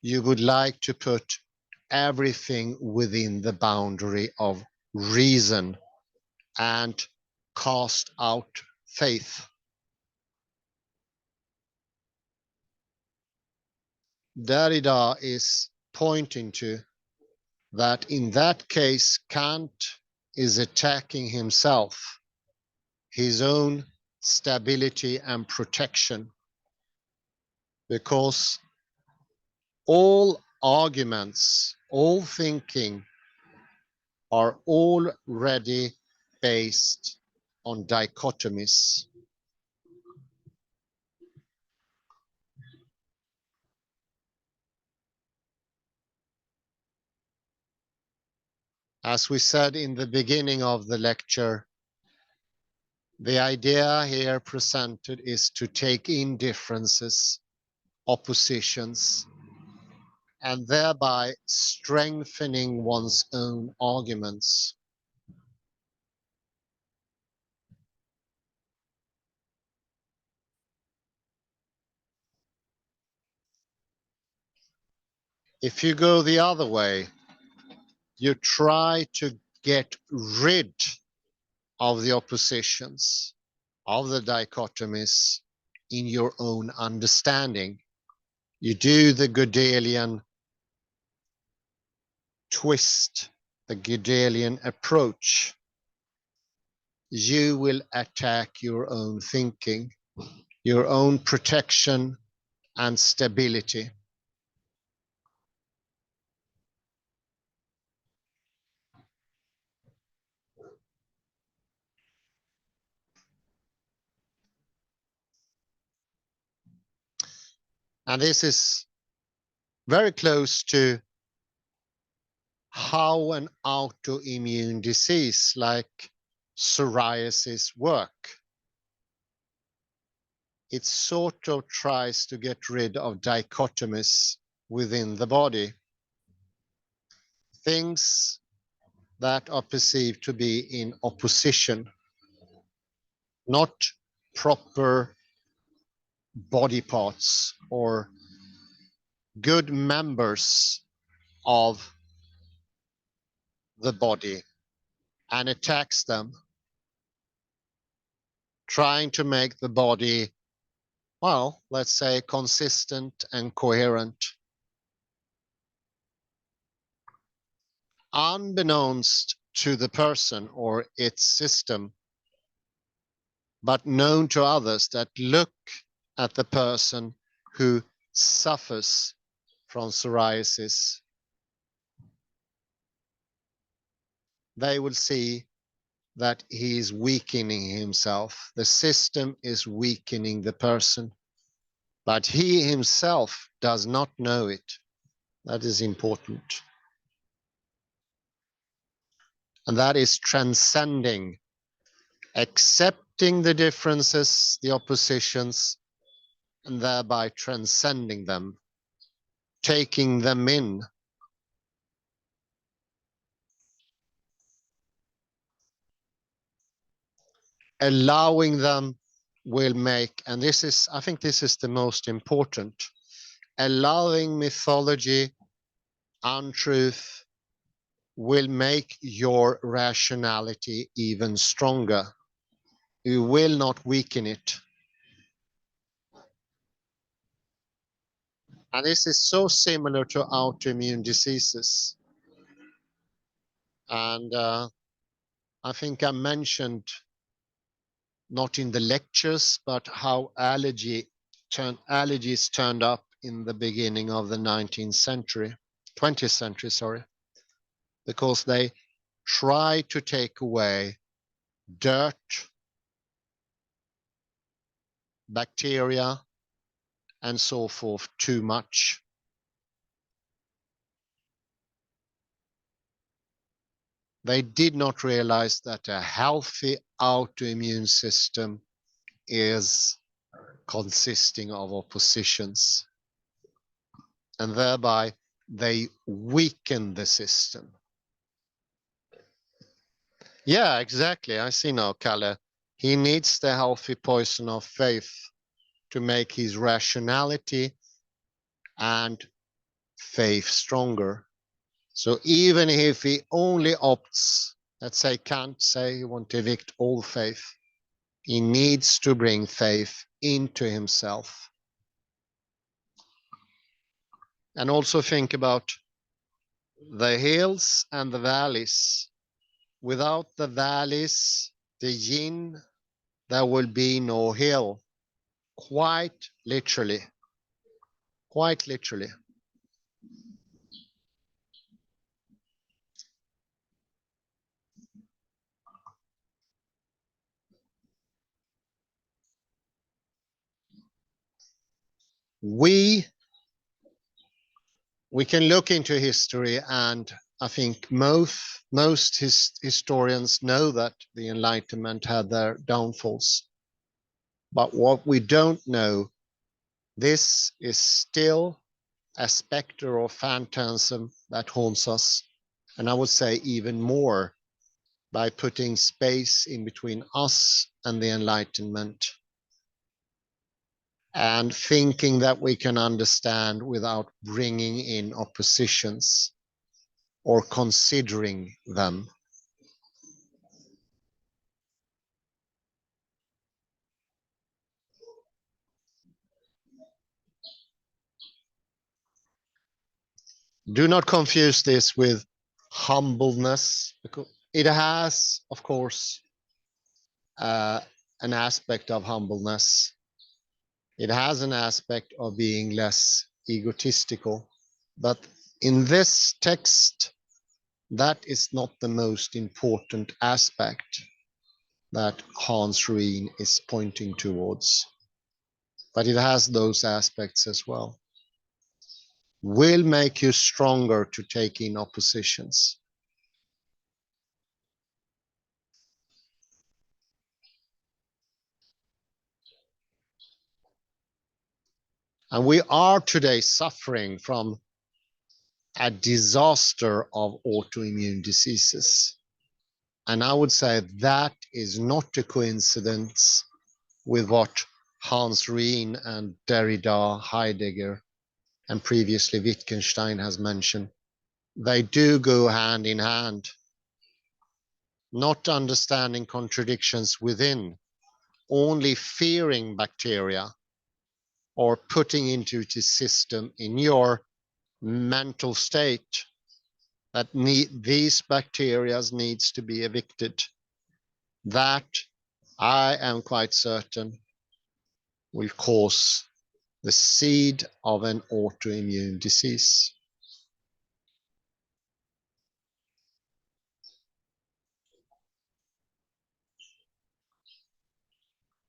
you would like to put everything within the boundary of reason and cast out faith. Derrida is pointing to that in that case, Kant is attacking himself, his own stability and protection, because all arguments, all thinking are already based on dichotomies. As we said in the beginning of the lecture, The idea here presented is to take in differences, oppositions, and thereby strengthening one's own arguments. If you go the other way, you try to get rid of the oppositions, of the dichotomies in your own understanding. You do the Gödelian twist, the Gödelian approach. You will attack your own thinking, your own protection and stability. And this is very close to how an autoimmune disease like psoriasis work. It sort of tries to get rid of dichotomies within the body. Things that are perceived to be in opposition, not proper body parts or good members of the body, and attacks them, trying to make the body, well, let's say consistent and coherent. Unbeknownst to the person or its system, but known to others that look at the person who suffers from psoriasis, they will see that he is weakening himself. The system is weakening the person, but he himself does not know it. That is important. And that is transcending, accepting the differences, the oppositions, and thereby transcending them, taking them in. Allowing them will make, and this is, I think this is the most important, allowing mythology, untruth, will make your rationality even stronger. You will not weaken it. And this is so similar to autoimmune diseases. And I think I mentioned, not in the lectures, but how allergies turned up in the beginning of the 19th century, 20th century, sorry, because they tried to take away dirt, bacteria, and so forth too much. They did not realize that a healthy autoimmune system is consisting of oppositions, and thereby they weaken the system. Yeah, exactly. I see now, Kalle. He needs the healthy poison of faith to make his rationality and faith stronger. So even if he only opts, let's say, can't say he wants to evict all faith, he needs to bring faith into himself. And also think about the hills and the valleys. Without the valleys, the yin, there will be no hill. Quite literally. Quite literally. We can look into history and I think most historians know that the Enlightenment had their downfalls. But what we don't know, this is still a specter or phantasm that haunts us. And I would say even more by putting space in between us and the Enlightenment and thinking that we can understand without bringing in oppositions or considering them. Do not confuse this with humbleness, because it has, of course, an aspect of humbleness. It has an aspect of being less egotistical. But in this text, that is not the most important aspect that Hans Reen is pointing towards. But it has those aspects as well. Will make you stronger to take in oppositions. And we are today suffering from a disaster of autoimmune diseases. And I would say that is not a coincidence with what Hans Reen and Derrida, Heidegger, and previously Wittgenstein has mentioned. They do go hand in hand. Not understanding contradictions within, only fearing bacteria or putting into the system in your mental state that these bacteria needs to be evicted. That I am quite certain will cause the seed of an autoimmune disease.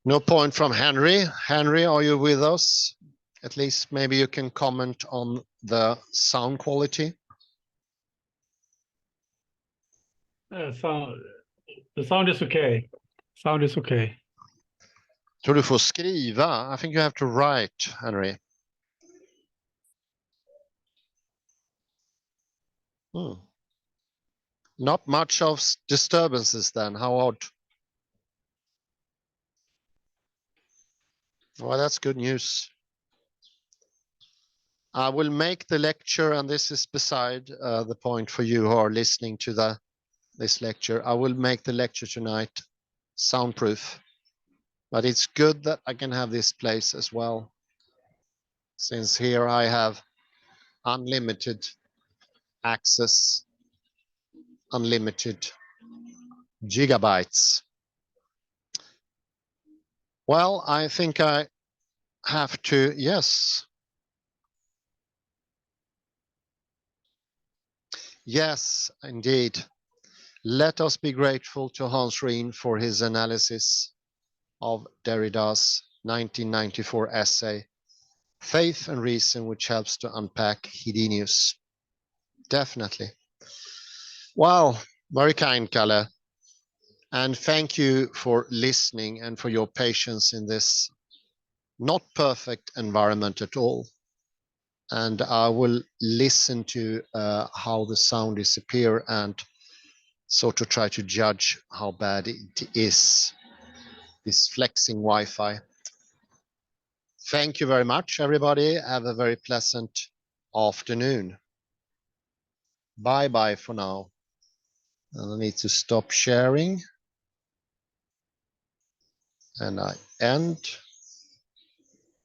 No point from Henry. Henry, are you with us? At least maybe you can comment on the sound quality. The sound is okay. Sound is okay. Tror du får skriva. I think you have to write, Henry. Not much of disturbances then. How odd. Well, that's good news. I will make the lecture, and this is beside the point for you who are listening to this lecture. I will make the lecture tonight soundproof, but it's good that I can have this place as well, since here I have unlimited access, unlimited gigabytes. Well, I think I have to, yes. Yes, indeed. Let us be grateful to Hans Reen for his analysis of Derrida's 1994 essay, Faith and Reason, which helps to unpack Hedenius. Definitely. Wow, very kind, Kalle. And thank you for listening and for your patience in this not perfect environment at all. And I will listen to how the sound disappears and sort of try to judge how bad it is, this flexing Wi-Fi. Thank you very much, everybody. Have a very pleasant afternoon. Bye-bye for now. And I need to stop sharing. And I end.